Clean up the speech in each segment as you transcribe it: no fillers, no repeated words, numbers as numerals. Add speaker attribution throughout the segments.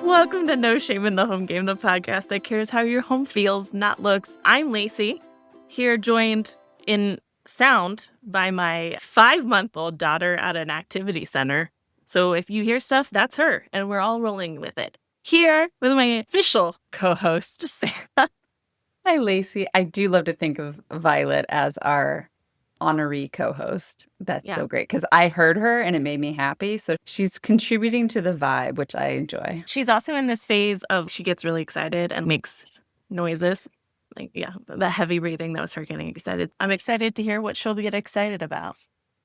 Speaker 1: Welcome to No Shame in the Home Game, the podcast that cares how your home feels, not looks. I'm Lacey, here joined in sound by my 5-month-old daughter at an activity center. So if you hear stuff, that's her, and we're all rolling with it. Here with my official co-host, Sarah.
Speaker 2: Hi, Lacey. I do love to think of Violet as our honorary co-host. That's so great because I heard her and it made me happy. So she's contributing to the vibe, which I enjoy.
Speaker 1: She's also in this phase of she gets really excited and makes noises. Like, the heavy breathing, that was her getting excited. I'm excited to hear what she'll get excited about.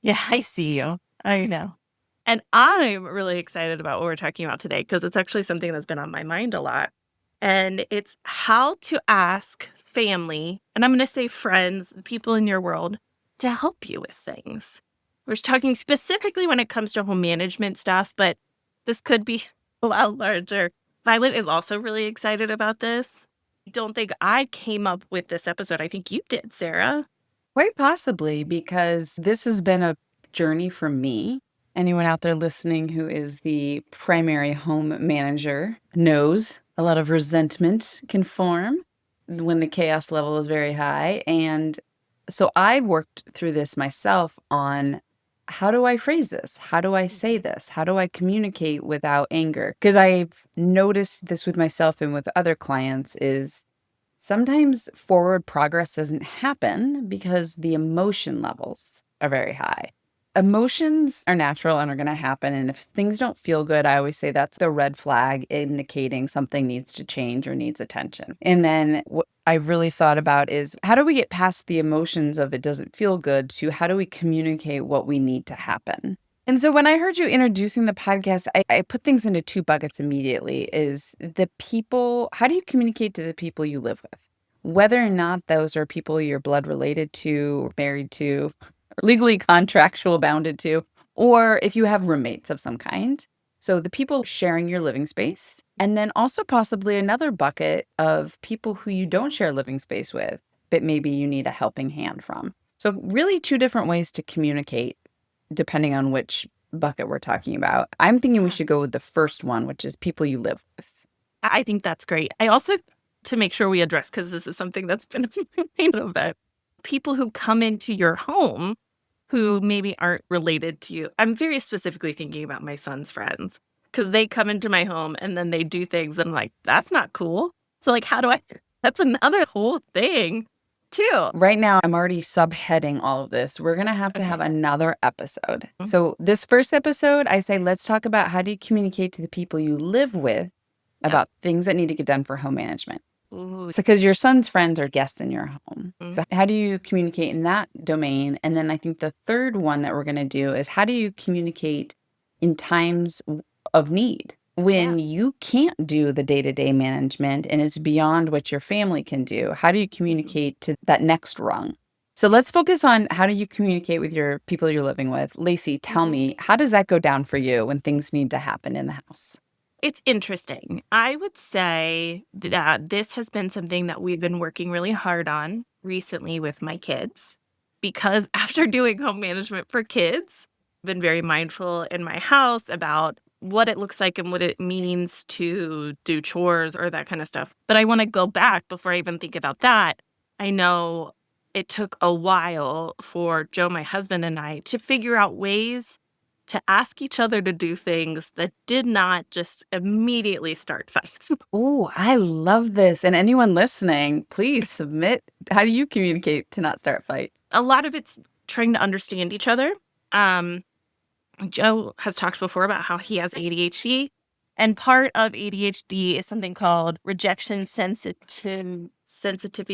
Speaker 1: Yeah, I see you. I know. And I'm really excited about what we're talking about today because it's actually something that's been on my mind a lot. And it's how to ask family, and I'm going to say friends, the people in your world, to help you with things. We're talking specifically when it comes to home management stuff, but this could be a lot larger. Violet is also really excited about this. I don't think I came up with this episode. I think you did, Sarah.
Speaker 2: Quite possibly, because this has been a journey for me. Anyone out there listening who is the primary home manager knows a lot of resentment can form when the chaos level is very high. And so I've worked through this myself on how do I phrase this? How do I say this? How do I communicate without anger? Because I've noticed this with myself and with other clients is sometimes forward progress doesn't happen because the emotion levels are very high. Emotions are natural and are going to happen. And if things don't feel good, I always say that's the red flag indicating something needs to change or needs attention. And then what I've really thought about is how do we get past the emotions of it doesn't feel good to how do we communicate what we need to happen? And so when I heard you introducing the podcast, I put things into two buckets immediately is the people, how do you communicate to the people you live with? Whether or not those are people you're blood related to, or married to, or legally contractual bounded to, or if you have roommates of some kind. So the people sharing your living space, and then also possibly another bucket of people who you don't share living space with, but maybe you need a helping hand from. So really two different ways to communicate depending on which bucket we're talking about. I'm thinking we should go with the first one, which is people you live with.
Speaker 1: I think that's great. I also, to make sure we address, because this is something that's been a little bit, people who come into your home who maybe aren't related to you. I'm very specifically thinking about my son's friends because they come into my home and then they do things and I'm like, that's not cool. So like, that's another whole thing too.
Speaker 2: Right now, I'm already subheading all of this. We're going to have to have another episode.
Speaker 1: Mm-hmm.
Speaker 2: So this first episode, I say, let's talk about how do you communicate to the people you live with about things that need to get done for home management.
Speaker 1: Ooh.
Speaker 2: So because your son's friends are guests in your home.
Speaker 1: Mm-hmm.
Speaker 2: So how do you communicate in that domain? And then I think the third one that we're going to do is how do you communicate in times of need? When you can't do the day-to-day management and it's beyond what your family can do, how do you communicate to that next rung? So let's focus on how do you communicate with your people you're living with. Lacey, tell me, how does that go down for you when things need to happen in the house?
Speaker 1: It's interesting. I would say that this has been something that we've been working really hard on recently with my kids because after doing home management for kids, I've been very mindful in my house about what it looks like and what it means to do chores or that kind of stuff. But I want to go back before I even think about that. I know it took a while for Joe, my husband, and I to figure out ways to ask each other to do things that did not just immediately start fights.
Speaker 2: Oh, I love this. And anyone listening, please submit. How do you communicate to not start fights?
Speaker 1: A lot of it's trying to understand each other. Joe has talked before about how he has ADHD, and part of ADHD is something called rejection sensitivity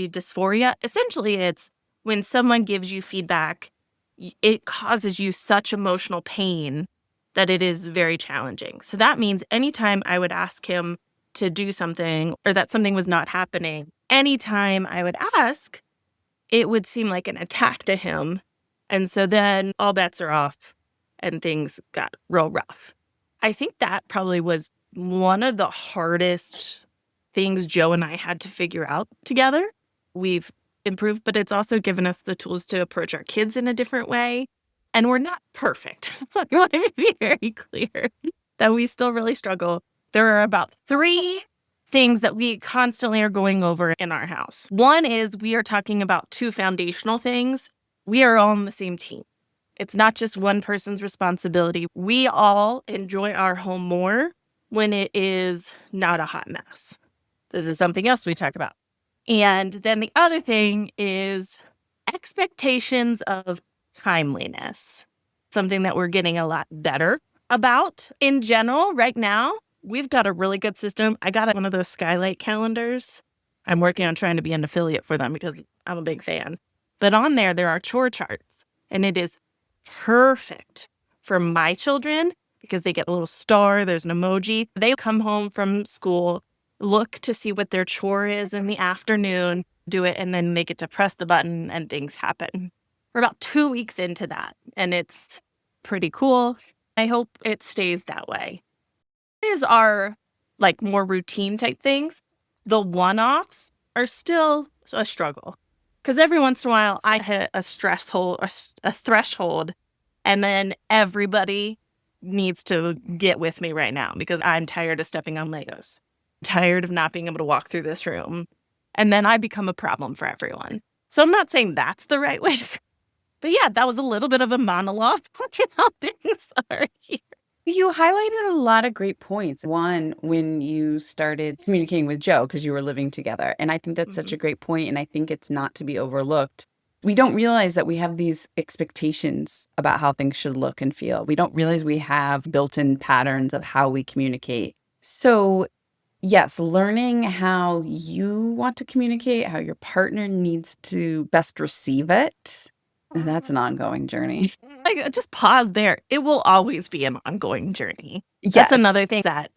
Speaker 1: dysphoria. Essentially, it's when someone gives you feedback, it causes you such emotional pain that it is very challenging. So that means anytime I would ask him to do something or that something was not happening, anytime I would ask, it would seem like an attack to him. And so then all bets are off and things got real rough. I think that probably was one of the hardest things Joe and I had to figure out together. We've improved, but it's also given us the tools to approach our kids in a different way. And we're not perfect. I want to be very clear that we still really struggle. There are about 3 things that we constantly are going over in our house. One is we are talking about 2 foundational things. We are all on the same team. It's not just one person's responsibility. We all enjoy our home more when it is not a hot mess. This is something else we talk about. And then the other thing is expectations of timeliness, something that we're getting a lot better about. In general, right now, we've got a really good system. I got one of those Skylight calendars. I'm working on trying to be an affiliate for them because I'm a big fan. But on there are chore charts, and it is perfect for my children because they get a little star. There's an emoji. They come home from school, look to see what their chore is in the afternoon, do it, and then they get to press the button and things happen. We're about 2 weeks into that, and it's pretty cool. I hope it stays that way. These are like more routine type things. The one-offs are still a struggle because every once in a while I hit a threshold, and then everybody needs to get with me right now because I'm tired of stepping on Legos, tired of not being able to walk through this room, and then I become a problem for everyone. So I'm not saying that's the right way to, but yeah, that was a little bit of a monologue on how things are here.
Speaker 2: You highlighted a lot of great points. One, when you started communicating with Joe, because you were living together. And I think that's such a great point, and I think it's not to be overlooked. We don't realize that we have these expectations about how things should look and feel. We don't realize we have built-in patterns of how we communicate. So yes, learning how you want to communicate, how your partner needs to best receive it, that's an ongoing journey.
Speaker 1: Like, just pause there. It will always be an ongoing journey.
Speaker 2: Yes.
Speaker 1: That's another thing that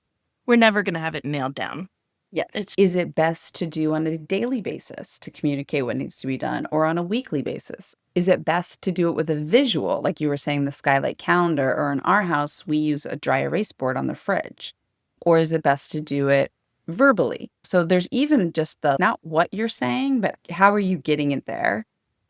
Speaker 1: we're never going to have it nailed down.
Speaker 2: Yes. Is it best to do on a daily basis to communicate what needs to be done, or on a weekly basis? Is it best to do it with a visual, like you were saying, the Skylight calendar, or in our house, we use a dry erase board on the fridge? Or is it best to do it verbally? So there's even just not what you're saying, but how are you getting it there?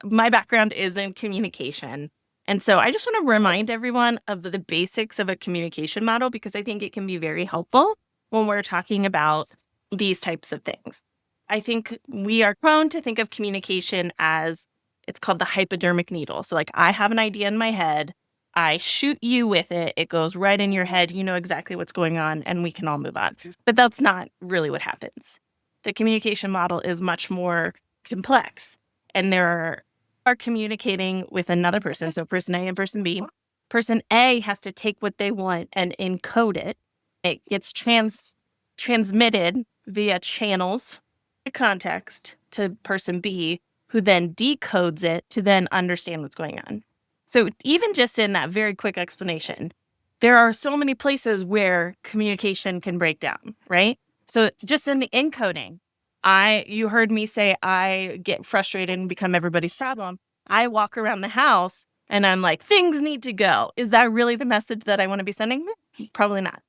Speaker 1: My background is in communication. And so I just want to remind everyone of the basics of a communication model because I think it can be very helpful when we're talking about these types of things. I think we are prone to think of communication as it's called the hypodermic needle. So like I have an idea in my head, I shoot you with it, it goes right in your head, you know exactly what's going on, and we can all move on. But that's not really what happens. The communication model is much more complex, and there are communicating with another person. So person A and person B. Person A has to take what they want and encode it. It gets transmitted via channels, context to person B, who then decodes it to then understand what's going on. So even just in that very quick explanation, there are so many places where communication can break down, right? So just in the encoding, you heard me say I get frustrated and become everybody's problem. I walk around the house and I'm like, things need to go. Is that really the message that I want to be sending? Probably not.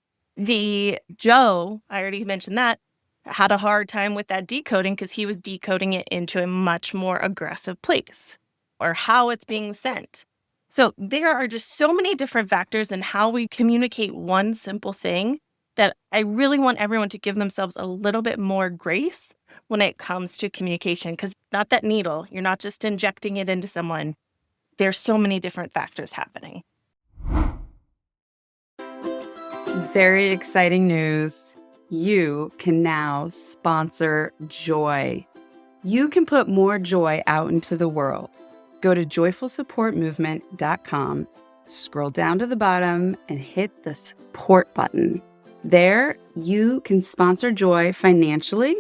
Speaker 1: Joe, I already mentioned that, had a hard time with that decoding because he was decoding it into a much more aggressive place or how it's being sent. So there are just so many different factors in how we communicate one simple thing that I really want everyone to give themselves a little bit more grace when it comes to communication, because not that needle, you're not just injecting it into someone. There's so many different factors happening.
Speaker 2: Very exciting news. You can now sponsor Joy. You can put more joy out into the world. Go to joyfulsupportmovement.com, scroll down to the bottom, and hit the support button. There, you can sponsor Joy financially,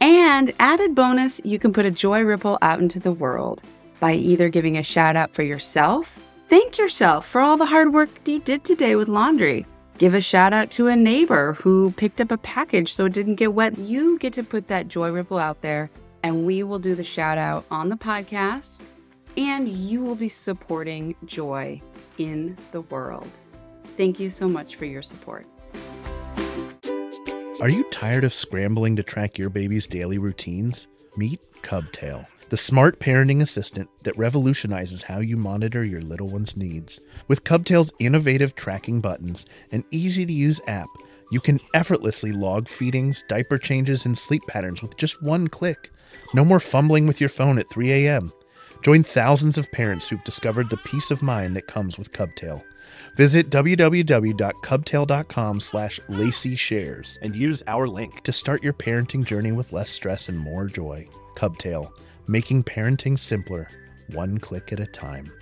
Speaker 2: and added bonus, you can put a joy ripple out into the world by either giving a shout out for yourself, thank yourself for all the hard work you did today with laundry, give a shout out to a neighbor who picked up a package so it didn't get wet. You get to put that joy ripple out there, and we will do the shout out on the podcast, and you will be supporting joy in the world. Thank you so much for your support.
Speaker 3: Are you tired of scrambling to track your baby's daily routines? Meet Cubtail, the smart parenting assistant that revolutionizes how you monitor your little one's needs. With Cubtail's innovative tracking buttons and easy-to-use app, You can effortlessly log feedings, diaper changes, and sleep patterns with just one click. No more fumbling with your phone at 3 a.m. Join thousands of parents who've discovered the peace of mind that comes with Cubtail. Visit www.cubtail.com/LaceyShares and use our link to start your parenting journey with less stress and more joy. Cubtail, making parenting simpler, one click at a time.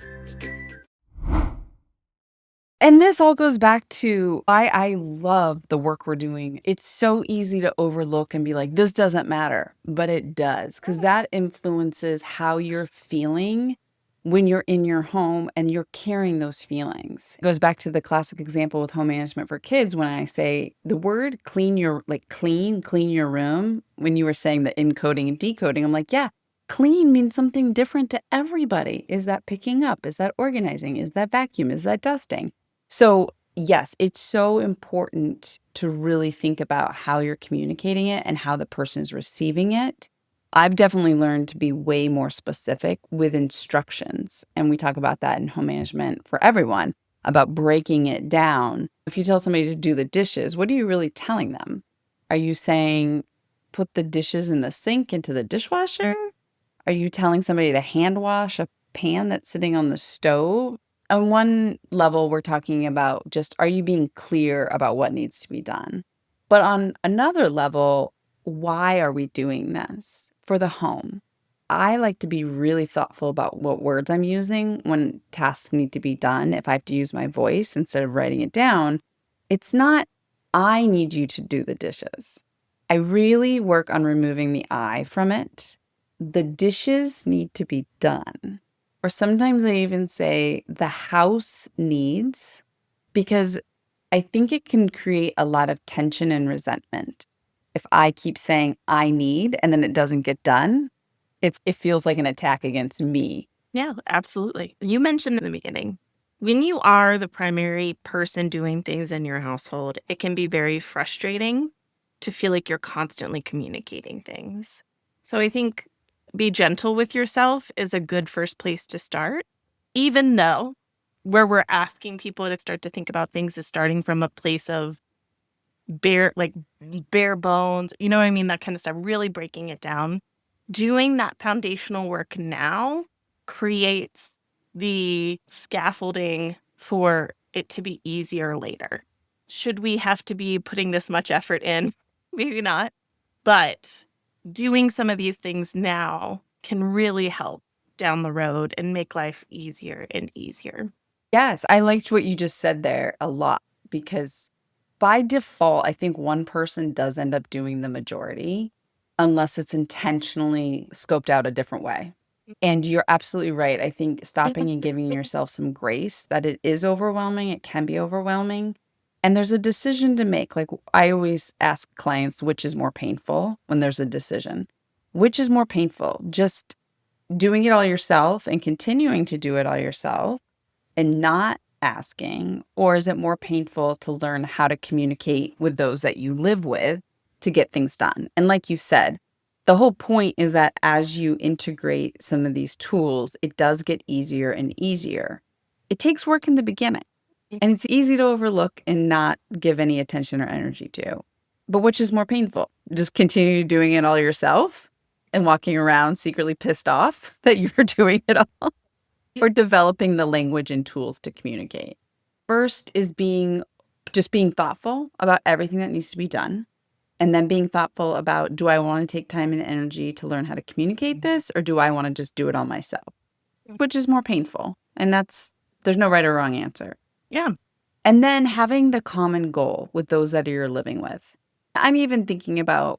Speaker 2: And this all goes back to why I love the work we're doing. It's so easy to overlook and be like, this doesn't matter, but it does, because that influences how you're feeling when you're in your home and you're carrying those feelings. It goes back to the classic example with home management for kids when I say the word clean your room. When you were saying the encoding and decoding, I'm like, yeah, clean means something different to everybody. Is that picking up? Is that organizing? Is that vacuum? Is that dusting? So yes, it's so important to really think about how you're communicating it and how the person is receiving it. I've definitely learned to be way more specific with instructions. And we talk about that in home management for everyone, about breaking it down. If you tell somebody to do the dishes, what are you really telling them? Are you saying, put the dishes in the sink into the dishwasher? Are you telling somebody to hand wash a pan that's sitting on the stove? On one level, we're talking about just, are you being clear about what needs to be done? But on another level, why are we doing this for the home? I like to be really thoughtful about what words I'm using when tasks need to be done. If I have to use my voice instead of writing it down, it's not, I need you to do the dishes. I really work on removing the I from it. The dishes need to be done. Or sometimes I even say the house needs, because I think it can create a lot of tension and resentment. If I keep saying I need and then it doesn't get done, it feels like an attack against me.
Speaker 1: Yeah, absolutely. You mentioned in the beginning, when you are the primary person doing things in your household, it can be very frustrating to feel like you're constantly communicating things. So I think be gentle with yourself is a good first place to start, even though where we're asking people to start to think about things is starting from a place of bare bones, you know what I mean? That kind of stuff, really breaking it down. Doing that foundational work now creates the scaffolding for it to be easier later. Should we have to be putting this much effort in? Maybe not. But doing some of these things now can really help down the road and make life easier and easier.
Speaker 2: Yes, I liked what you just said there a lot, because by default, I think one person does end up doing the majority unless it's intentionally scoped out a different way. And you're absolutely right. I think stopping and giving yourself some grace, that it is overwhelming. It can be overwhelming. And there's a decision to make. Like I always ask clients, which is more painful when there's a decision? Which is more painful? Just doing it all yourself and continuing to do it all yourself and not asking? Or is it more painful to learn how to communicate with those that you live with to get things done? And like you said, the whole point is that as you integrate some of these tools, it does get easier and easier. It takes work in the beginning, and it's easy to overlook and not give any attention or energy to. But which is more painful? Just continue doing it all yourself and walking around secretly pissed off that you're doing it all, or developing the language and tools to communicate? First is being thoughtful about everything that needs to be done. And then being thoughtful about, do I want to take time and energy to learn how to communicate this, or do I want to just do it all myself? Which is more painful? And there's no right or wrong answer.
Speaker 1: Yeah.
Speaker 2: And then having the common goal with those that you're living with. I'm even thinking about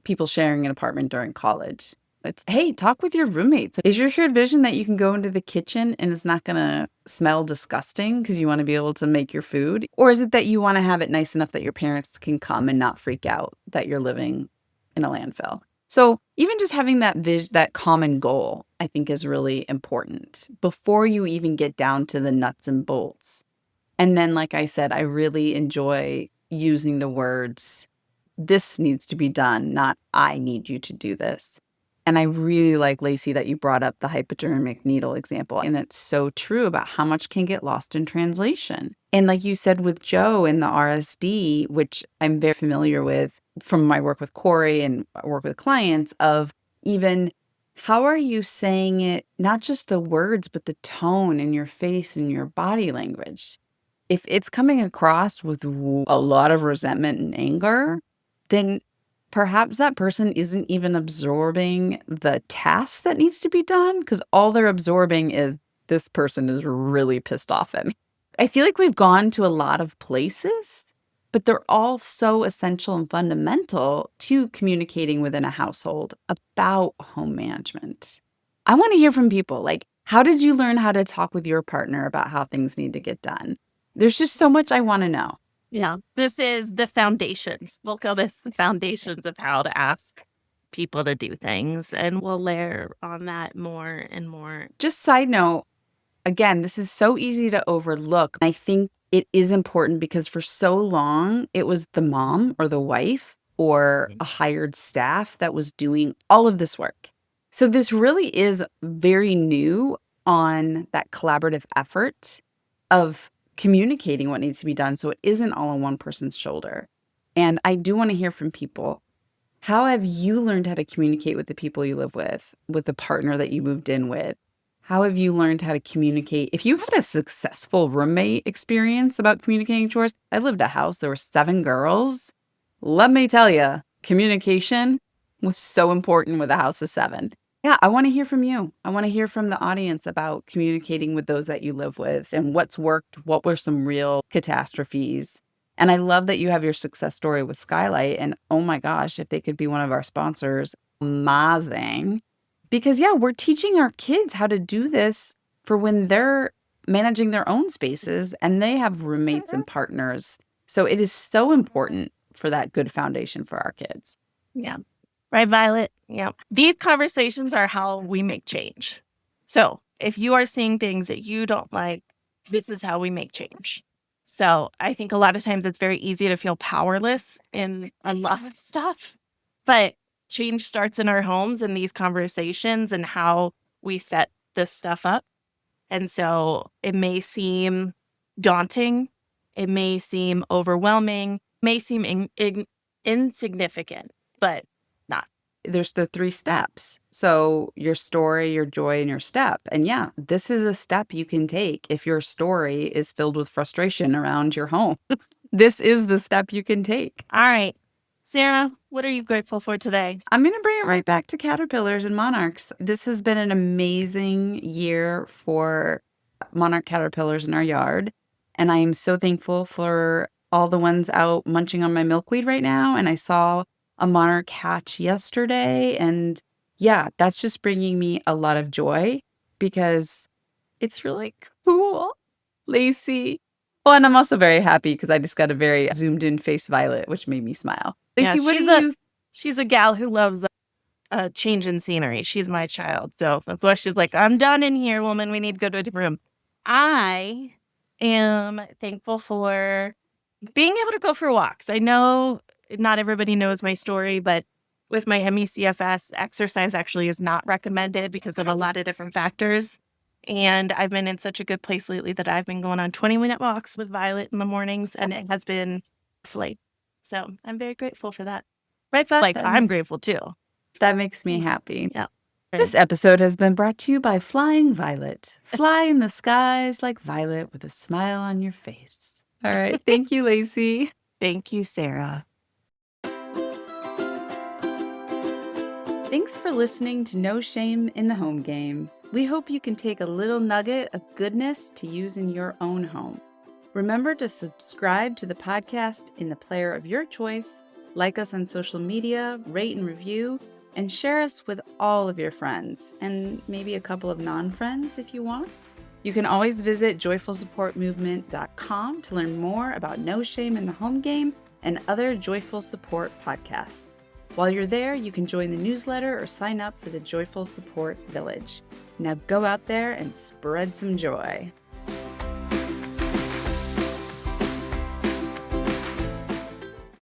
Speaker 2: people sharing an apartment during college. It's, hey, talk with your roommates. Is your shared vision that you can go into the kitchen and it's not going to smell disgusting because you want to be able to make your food? Or is it that you want to have it nice enough that your parents can come and not freak out that you're living in a landfill? So even just having that common goal, I think is really important before you even get down to the nuts and bolts. And then, like I said, I really enjoy using the words, this needs to be done, not I need you to do this. And I really like, Lacey, that you brought up the hypodermic needle example. And it's so true about how much can get lost in translation. And like you said with Joe in the RSD, which I'm very familiar with from my work with Corey and work with clients, of even how are you saying it, not just the words, but the tone in your face and your body language. If it's coming across with a lot of resentment and anger, then perhaps that person isn't even absorbing the task that needs to be done, because all they're absorbing is this person is really pissed off at me. I feel like we've gone to a lot of places, but they're all so essential and fundamental to communicating within a household about home management. I want to hear from people. Like, how did you learn how to talk with your partner about how things need to get done? There's just so much I want to know.
Speaker 1: Yeah, this is the foundations. We'll call this the foundations of how to ask people to do things. And we'll layer on that more and more.
Speaker 2: Just side note, again, this is so easy to overlook. I think it is important because for so long, it was the mom or the wife or a hired staff that was doing all of this work. So this really is very new on that collaborative effort of communicating what needs to be done, so it isn't all on one person's shoulder. And I do want to hear from people. How have you learned how to communicate with the people you live with the partner that you moved in with? How have you learned how to communicate? If you had a successful roommate experience about communicating chores, I lived a house, there were 7 girls. Let me tell you, communication was so important with a house of 7. Yeah, I want to hear from you. I want to hear from the audience about communicating with those that you live with and what's worked, what were some real catastrophes. And I love that you have your success story with Skylight. And oh my gosh, if they could be one of our sponsors, amazing. Because yeah, we're teaching our kids how to do this for when they're managing their own spaces and they have roommates and partners. So it is so important for that good foundation for our kids.
Speaker 1: Yeah. Right, Violet? Yeah. These conversations are how we make change. So if you are seeing things that you don't like, this is how we make change. So I think a lot of times it's very easy to feel powerless in a lot of stuff, but change starts in our homes and these conversations and how we set this stuff up. And so it may seem daunting. It may seem overwhelming, may seem insignificant, but not.
Speaker 2: There's the 3 steps. So your story, your joy, and your step. And yeah, this is a step you can take if your story is filled with frustration around your home. This is the step you can take.
Speaker 1: All right. Sarah, what are you grateful for today?
Speaker 2: I'm going to bring it right back to caterpillars and monarchs. This has been an amazing year for monarch caterpillars in our yard. And I am so thankful for all the ones out munching on my milkweed right now. And I saw a monarch hatch yesterday. And yeah, that's just bringing me a lot of joy because it's really cool. Lacey. Oh, and I'm also very happy because I just got a very zoomed in face Violet, which made me smile. Lacey,
Speaker 1: Yeah, she's a gal who loves a change in scenery. She's my child. So that's why she's like, I'm done in here, woman. We need to go to a different room. I am thankful for being able to go for walks. I know not everybody knows my story, but with my ME/CFS, exercise actually is not recommended because of a lot of different factors. And I've been in such a good place lately that I've been going on 20-minute walks with Violet in the mornings, and it has been flight. So I'm very grateful for that. Right, Violet? Like, I'm grateful too.
Speaker 2: That makes me happy.
Speaker 1: Yeah.
Speaker 2: This episode has been brought to you by Flying Violet. Fly in the skies like Violet with a smile on your face. All right. Thank you, Lacey.
Speaker 1: Thank you, Sarah.
Speaker 2: Thanks for listening to No Shame in the Home Game. We hope you can take a little nugget of goodness to use in your own home. Remember to subscribe to the podcast in the player of your choice, like us on social media, rate and review, and share us with all of your friends, and maybe a couple of non-friends if you want. You can always visit joyfulsupportmovement.com to learn more about No Shame in the Home Game and other Joyful Support podcasts. While you're there, you can join the newsletter or sign up for the Joyful Support Village. Now go out there and spread some joy.